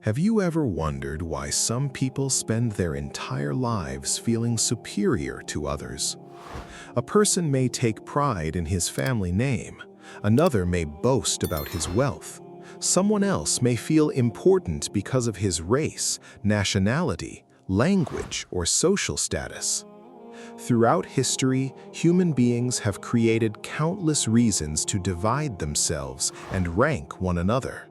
Have you ever wondered why some people spend their entire lives feeling superior to others? A person may take pride in his family name. Another may boast about his wealth. Someone else may feel important because of his race, nationality, language, or social status. Throughout history, human beings have created countless reasons to divide themselves and rank one another.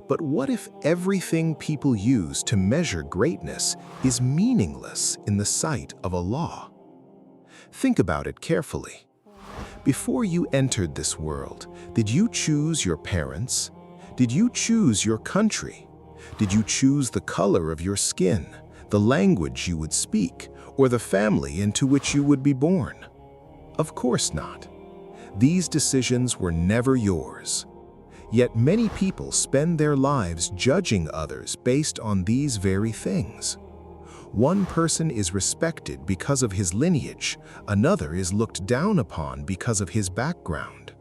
But what if everything people use to measure greatness is meaningless in the sight of Allah? Think about it carefully. Before you entered this world, did you choose your parents? Did you choose your country? Did you choose the color of your skin, the language you would speak, or the family into which you would be born? Of course not. These decisions were never yours. Yet many people spend their lives judging others based on these very things. One person is respected because of his lineage, another is looked down upon because of his background.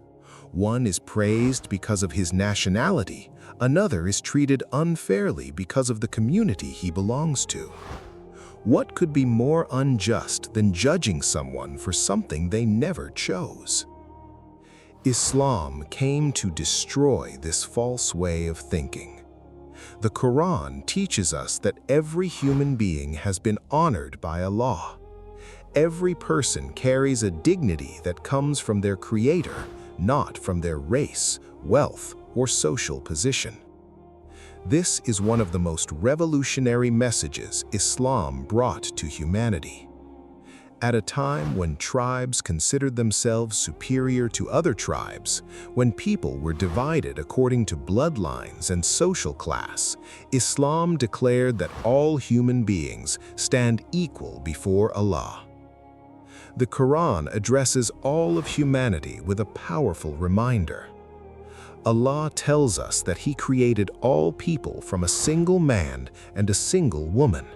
One is praised because of his nationality, another is treated unfairly because of the community he belongs to. What could be more unjust than judging someone for something they never chose? Islam came to destroy this false way of thinking. The Qur'an teaches us that every human being has been honored by Allah. Every person carries a dignity that comes from their Creator, not from their race, wealth, or social position. This is one of the most revolutionary messages Islam brought to humanity. At a time when tribes considered themselves superior to other tribes, when people were divided according to bloodlines and social class, Islam declared that all human beings stand equal before Allah. The Quran addresses all of humanity with a powerful reminder. Allah tells us that He created all people from a single man and a single woman.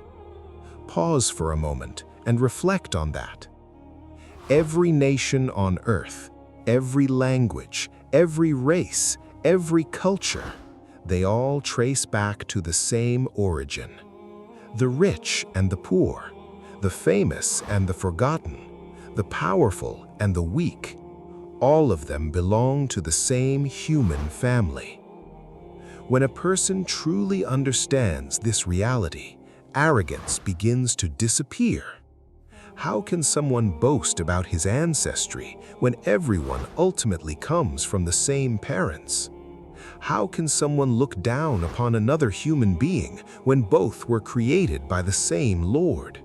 Pause for a moment and reflect on that. Every nation on earth, every language, every race, every culture, they all trace back to the same origin. The rich and the poor, the famous and the forgotten, the powerful and the weak, all of them belong to the same human family. When a person truly understands this reality, arrogance begins to disappear. How can someone boast about his ancestry when everyone ultimately comes from the same parents? How can someone look down upon another human being when both were created by the same Lord?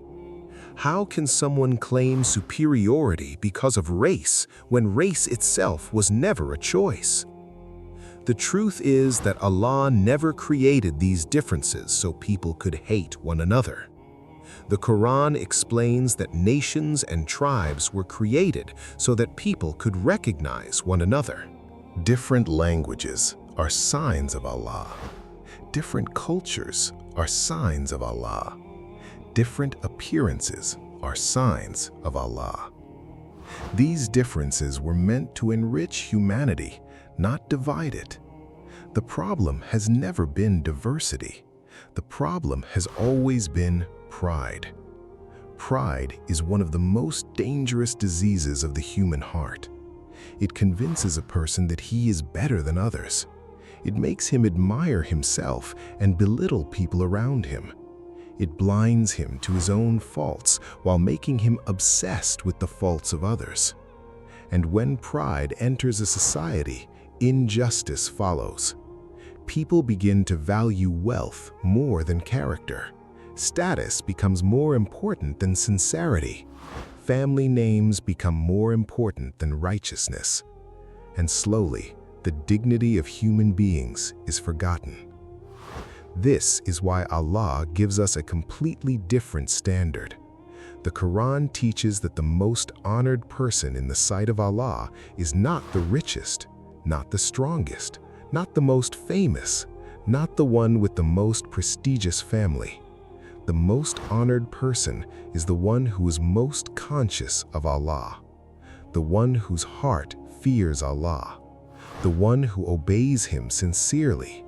How can someone claim superiority because of race when race itself was never a choice? The truth is that Allah never created these differences so people could hate one another. The Quran explains that nations and tribes were created so that people could recognize one another. Different languages are signs of Allah. Different cultures are signs of Allah. Different appearances are signs of Allah. These differences were meant to enrich humanity, not divide it. The problem has never been diversity. The problem has always been pride. Pride is one of the most dangerous diseases of the human heart. It convinces a person that he is better than others. It makes him admire himself and belittle people around him. It blinds him to his own faults while making him obsessed with the faults of others. And when pride enters a society, injustice follows. People begin to value wealth more than character. Status becomes more important than sincerity. Family names become more important than righteousness. And slowly, the dignity of human beings is forgotten. This is why Allah gives us a completely different standard. The Quran teaches that the most honored person in the sight of Allah is not the richest, not the strongest, not the most famous, not the one with the most prestigious family. The most honored person is the one who is most conscious of Allah, the one whose heart fears Allah, the one who obeys Him sincerely,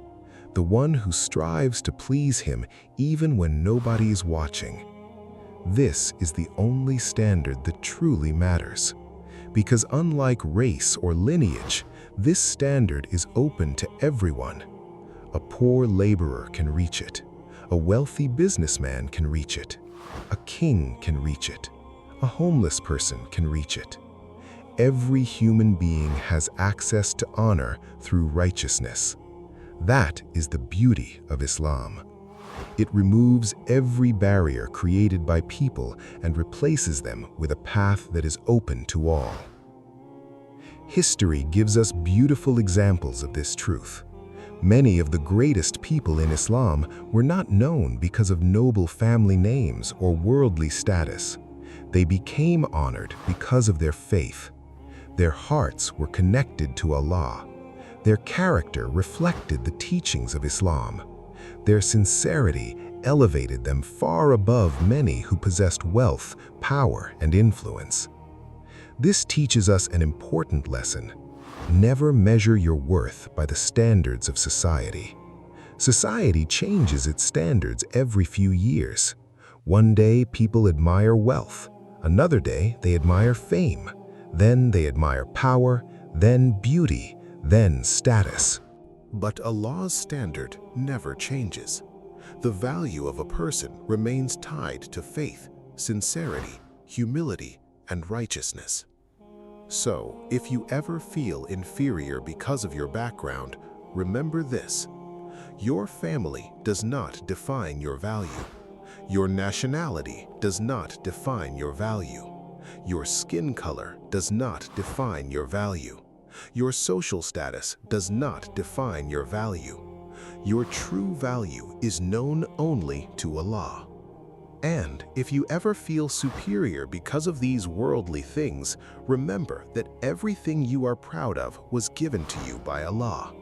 the one who strives to please him even when nobody is watching. This is the only standard that truly matters. Because unlike race or lineage, this standard is open to everyone. A poor laborer can reach it. A wealthy businessman can reach it. A king can reach it. A homeless person can reach it. Every human being has access to honor through righteousness. That is the beauty of Islam. It removes every barrier created by people and replaces them with a path that is open to all. History gives us beautiful examples of this truth. Many of the greatest people in Islam were not known because of noble family names or worldly status. They became honored because of their faith. Their hearts were connected to Allah. Their character reflected the teachings of Islam. Their sincerity elevated them far above many who possessed wealth, power, and influence. This teaches us an important lesson. Never measure your worth by the standards of society. Society changes its standards every few years. One day people admire wealth. Another day they admire fame. Then they admire power, then beauty, then status. But Allah's standard never changes. The value of a person remains tied to faith, sincerity, humility, and righteousness. So, if you ever feel inferior because of your background, remember this: your family does not define your value. Your nationality does not define your value. Your skin color does not define your value. Your social status does not define your value. Your true value is known only to Allah. And if you ever feel superior because of these worldly things, remember that everything you are proud of was given to you by Allah.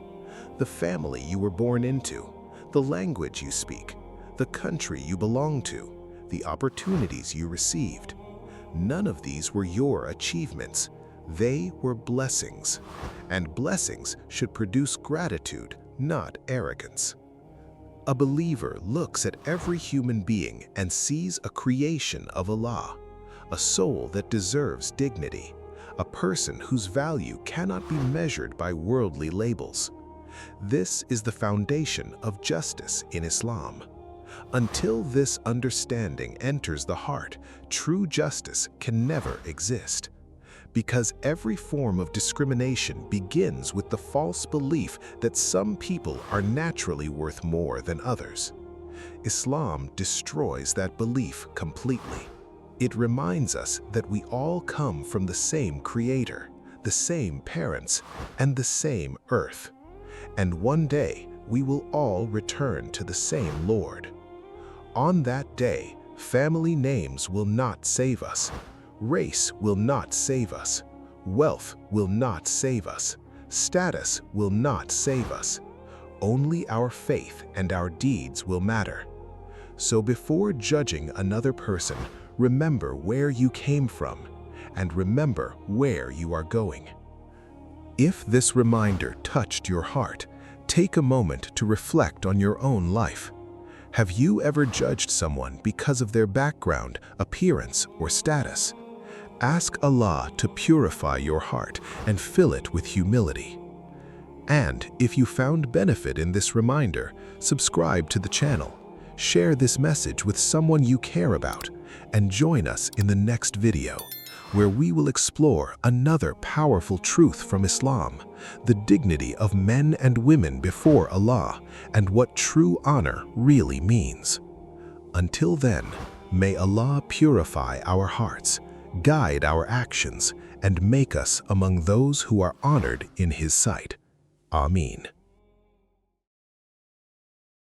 The family you were born into, the language you speak, the country you belong to, the opportunities you received. None of these were your achievements. They were blessings. And blessings should produce gratitude, not arrogance. A believer looks at every human being and sees a creation of Allah, a soul that deserves dignity, a person whose value cannot be measured by worldly labels. This is the foundation of justice in Islam. Until this understanding enters the heart, true justice can never exist. Because every form of discrimination begins with the false belief that some people are naturally worth more than others. Islam destroys that belief completely. It reminds us that we all come from the same Creator, the same parents, and the same earth. And one day, we will all return to the same Lord. On that day, family names will not save us. Race will not save us. Wealth will not save us. Status will not save us. Only our faith and our deeds will matter. So before judging another person, remember where you came from and remember where you are going. If this reminder touched your heart, take a moment to reflect on your own life. Have you ever judged someone because of their background, appearance, or status? Ask Allah to purify your heart and fill it with humility. And if you found benefit in this reminder, subscribe to the channel, share this message with someone you care about, and join us in the next video, where we will explore another powerful truth from Islam, the dignity of men and women before Allah, and what true honor really means. Until then, may Allah purify our hearts, guide our actions, and make us among those who are honored in His sight. Ameen.